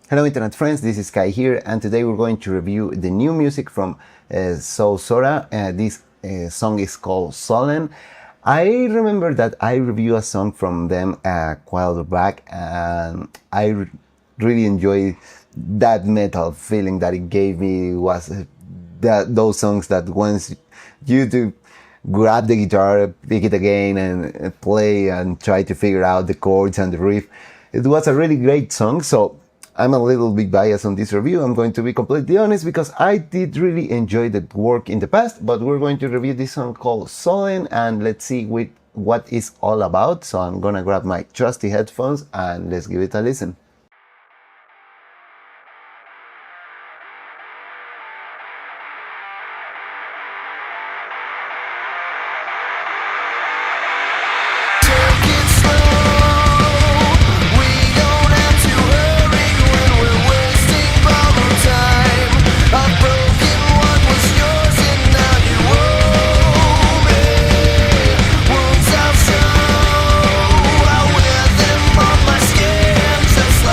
Hello internet friends, this is Kai here, and today we're going to review the new music from Sozora. This song is called Sullen. I remember that I reviewed a song from them a while back, and I really enjoyed that metal feeling that it gave me. Was those songs that once you to grab the guitar, pick it again and play and try to figure out the chords and the riff. It was a really great song, so I'm a little bit biased on this review. I'm going to be completely honest because I did really enjoy the work in the past, but we're going to review this song called Sullen, and let's see what it's all about. So I'm gonna grab my trusty headphones and let's give it a listen. Just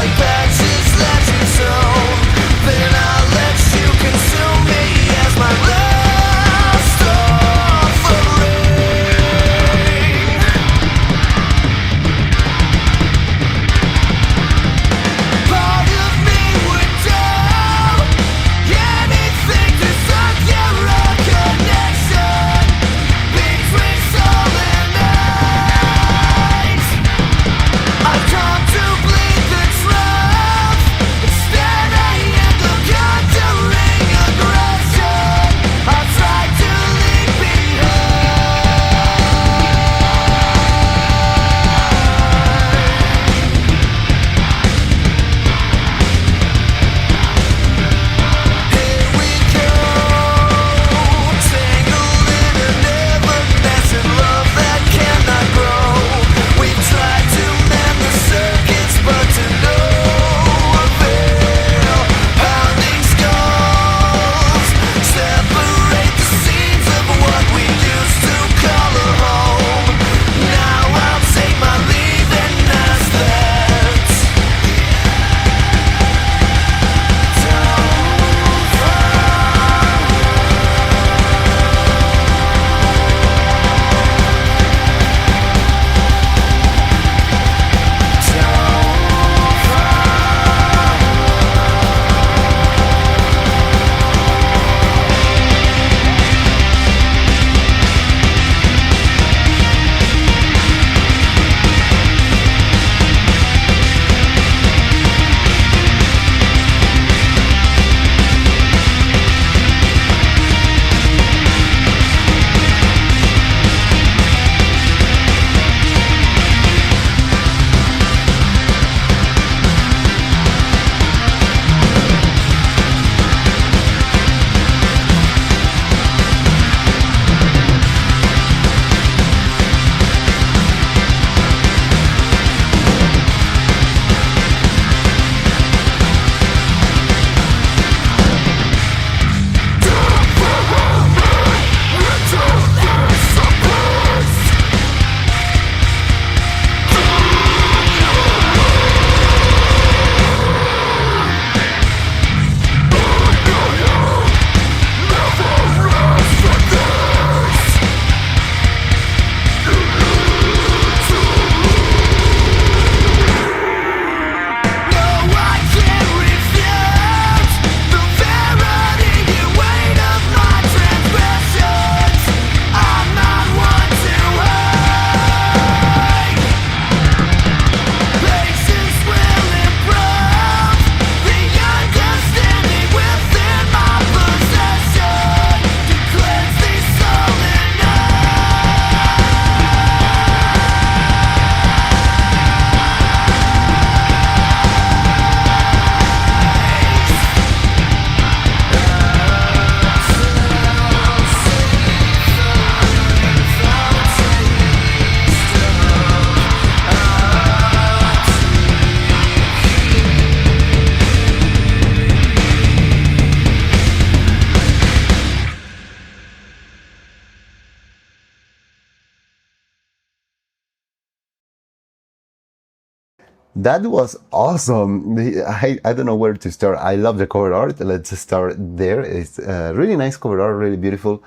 That was awesome. I don't know where to start. I love the cover art. Let's start there. It's a really nice cover art, really beautiful.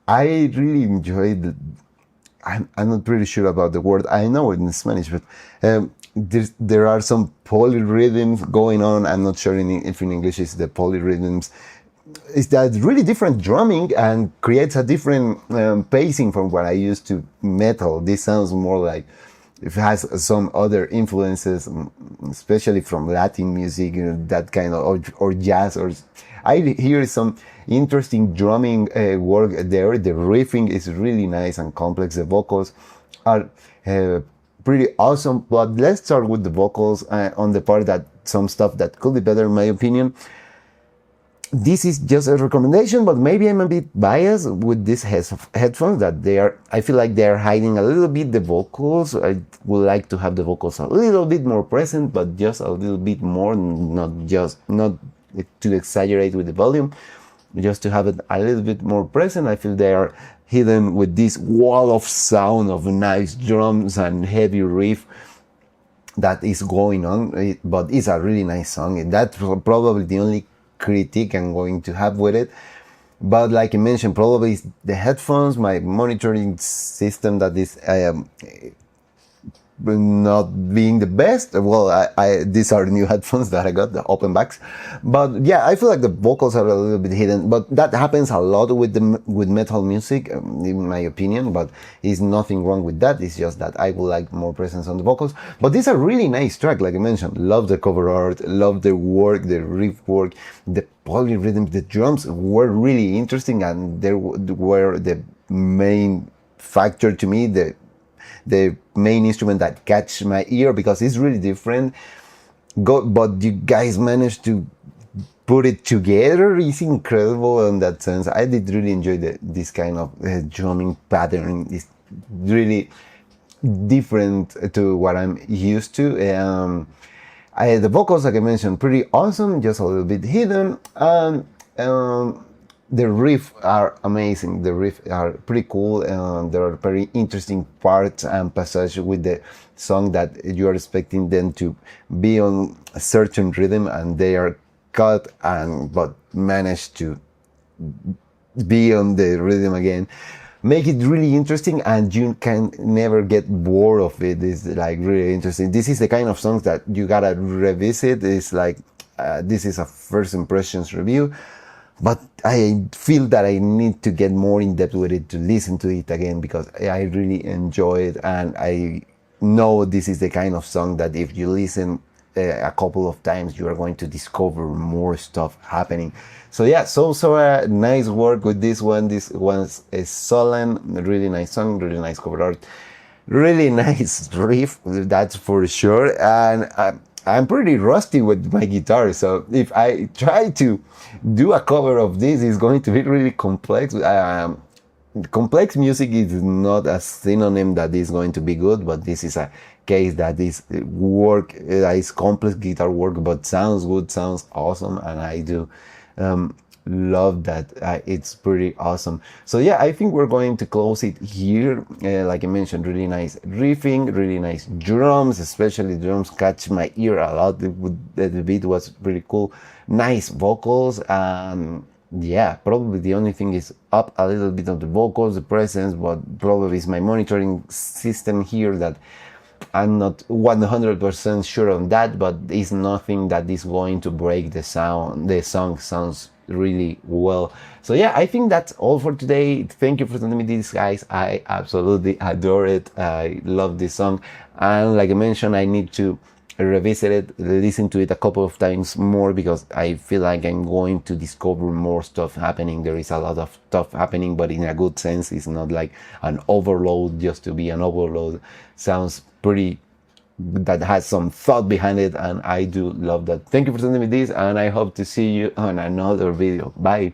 I really enjoyed. I'm not pretty sure about the word. I know it in Spanish, but there are some polyrhythms going on. I'm not sure if in English it's the polyrhythms. It's that really different drumming and creates a different pacing from what I used to metal. This sounds more like it has some other influences, especially from Latin music, that kind of, or jazz, or I hear some interesting drumming work there. The riffing is really nice and complex. The vocals are pretty awesome, but let's start with the vocals on the part that some stuff that could be better in my opinion. This is just a recommendation, but maybe I'm a bit biased with these headphones that I feel like they're hiding a little bit the vocals. I would like to have the vocals a little bit more present, but just a little bit more, not to exaggerate with the volume, just to have it a little bit more present. I feel they are hidden with this wall of sound of nice drums and heavy riff that is going on, but it's a really nice song, and that's probably the only critique I'm going to have with it. But like I mentioned, probably the headphones, my monitoring system that is not being the best. Well, these are new headphones that I got, the open backs. But yeah, I feel like the vocals are a little bit hidden, but that happens a lot with metal music, in my opinion, but there's nothing wrong with that. It's just that I would like more presence on the vocals. But these are really nice track, like I mentioned. Love the cover art, love the work, the riff work, the polyrhythms, the drums were really interesting, and they were the main factor to me, the main instrument that catch my ear, because it's really different. But you guys managed to put it together. It's incredible in that sense. I did really enjoy this kind of drumming pattern. It's really different to what I'm used to. The vocals, like I mentioned, pretty awesome, just a little bit hidden. The riffs are amazing. The riffs are pretty cool, and there are very interesting parts and passages with the song that you are expecting them to be on a certain rhythm, and they are cut but manage to be on the rhythm again. Make it really interesting, and you can never get bored of it. It's like really interesting. This is the kind of songs that you gotta revisit. It's like this is a first impressions review. But I feel that I need to get more in depth with it to listen to it again, because I really enjoy it, and I know this is the kind of song that if you listen a couple of times, you are going to discover more stuff happening. So yeah, so nice work with this one. This one's Sullen, really nice song, really nice cover art, really nice riff, that's for sure. And I'm pretty rusty with my guitar, so if I try to do a cover of this, it's going to be really complex. Complex music is not a synonym that is going to be good, but this is a case that is work, is complex guitar work, but sounds good, sounds awesome, and I do love that. It's pretty awesome. So yeah, I think we're going to close it here. Like I mentioned, really nice riffing, really nice drums, especially drums catch my ear a lot. The beat was pretty cool. Nice vocals. Yeah, probably the only thing is up a little bit of the vocals, the presence, but probably is my monitoring system here that I'm not 100% sure on that, but it's nothing that is going to break the sound. The song sounds really well. So yeah, I think that's all for today. Thank you for sending me this, guys. I absolutely adore it. I love this song, and like I mentioned, I need to revisit it, listen to it a couple of times more, because I feel like I'm going to discover more stuff happening. There is a lot of stuff happening, but in a good sense. It's not like an overload just to be an overload. Sounds pretty, that has some thought behind it, and I do love that. Thank you for sending me this, and I hope to see you on another video. Bye.